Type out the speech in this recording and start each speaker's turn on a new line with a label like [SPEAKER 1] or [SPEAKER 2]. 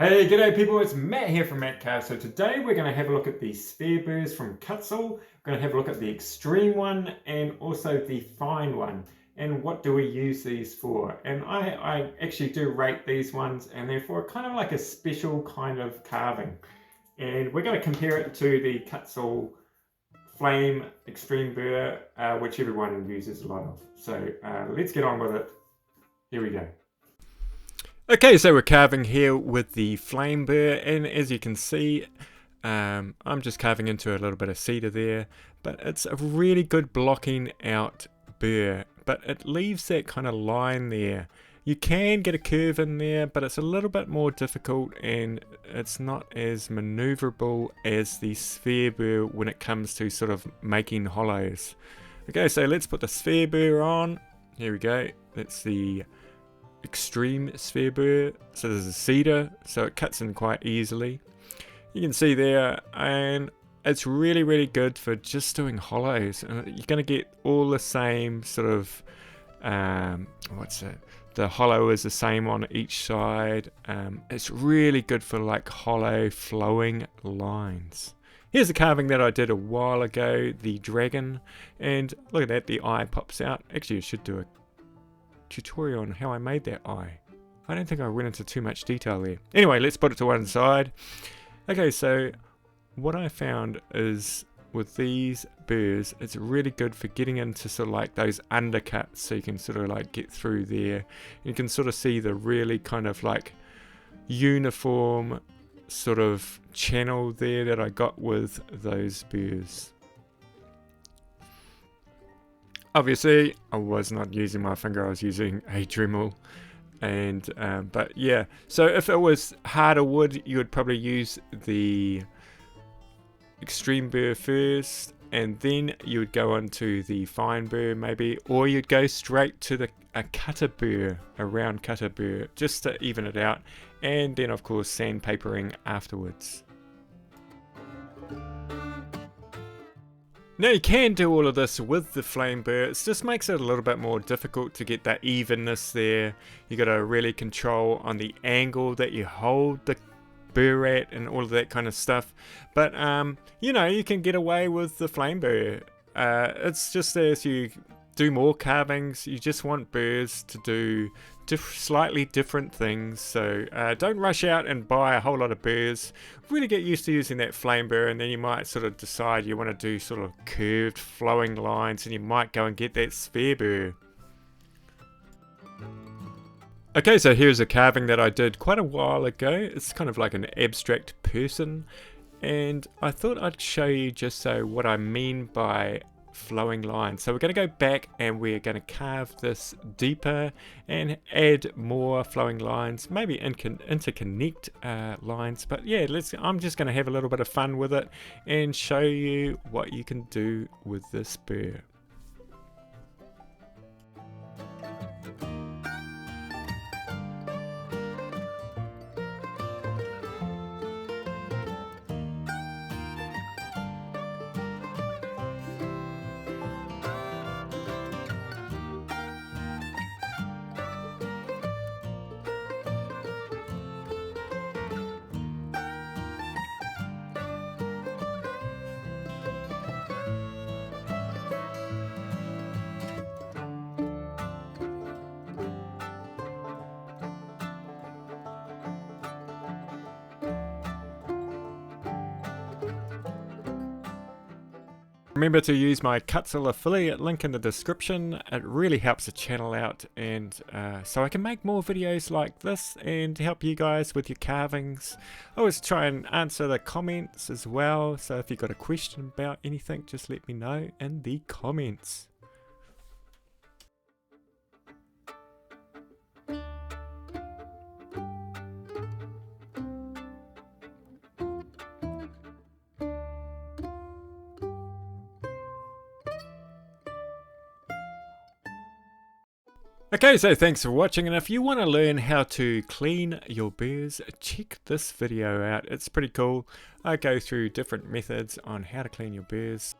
[SPEAKER 1] Hey, g'day people, it's Matt here from Matt Carve. So today we're going to have a look at the sphere burrs from Kutzall. We're going to have a look at the extreme one and also the fine one. And what do we use these for? And I actually do rate these ones, and they're for kind of like a special kind of carving. And we're going to compare it to the Kutzall Flame Extreme Burr, which everyone uses a lot of. So let's get on with it. Here we go. Okay, so we're carving here with the flame burr, and as you can see, I'm just carving into a little bit of cedar there, but it's a really good blocking out burr, but it leaves that kind of line there. You can get a curve in there, but it's a little bit more difficult and it's not as maneuverable as the sphere burr when it comes to sort of making hollows. Okay, so let's put the sphere burr on. Here we go. That's the extreme sphere burr. So there's a cedar, so it cuts in quite easily. You can see there, and it's really good for just doing hollows, and you're going to get all the same sort of what's it, the hollow is the same on each side. It's really good for like hollow flowing lines. Here's a carving that I did a while ago, the dragon, and look at that, the eye pops out. Actually, I should do a tutorial on how I made that eye. I don't think I went into too much detail there. Anyway, let's put it to one side. Okay, so what I found is with these burrs, it's really good for getting into sort of like those undercuts, so you can sort of like get through there. You can sort of see the really kind of like uniform sort of channel there that I got with those burrs. Obviously, I was not using my finger, I was using a Dremel. And but yeah, so if it was harder wood, you would probably use the extreme burr first, and then you would go on to the fine burr maybe, or you'd go straight to a cutter burr, a round cutter burr, just to even it out, and then of course sandpapering afterwards. Now you can do all of this with the flame burr, it just makes it a little bit more difficult to get that evenness there. You got to really control on the angle that you hold the burr at and all of that kind of stuff. But you know, you can get away with the flame burr. It's just as you do more carvings, you just want burrs to do slightly different things, so don't rush out and buy a whole lot of burrs. Really get used to using that flame burr, and then you might sort of decide you want to do sort of curved flowing lines, and you might go and get that sphere burr. Okay, so here's a carving that I did quite a while ago. It's kind of like an abstract person, and I thought I'd show you just so what I mean by flowing lines. So we're going to go back and we're going to carve this deeper and add more flowing lines, maybe interconnect lines, but yeah, I'm just going to have a little bit of fun with it and show you what you can do with this burr. Remember to use my Kutzall affiliate link in the description. It really helps the channel out, and so I can make more videos like this and help you guys with your carvings. I always try and answer the comments as well, so if you've got a question about anything, just let me know in the comments. Okay, so thanks for watching, and if you want to learn how to clean your burrs, check this video out. It's pretty cool. I go through different methods on how to clean your burrs.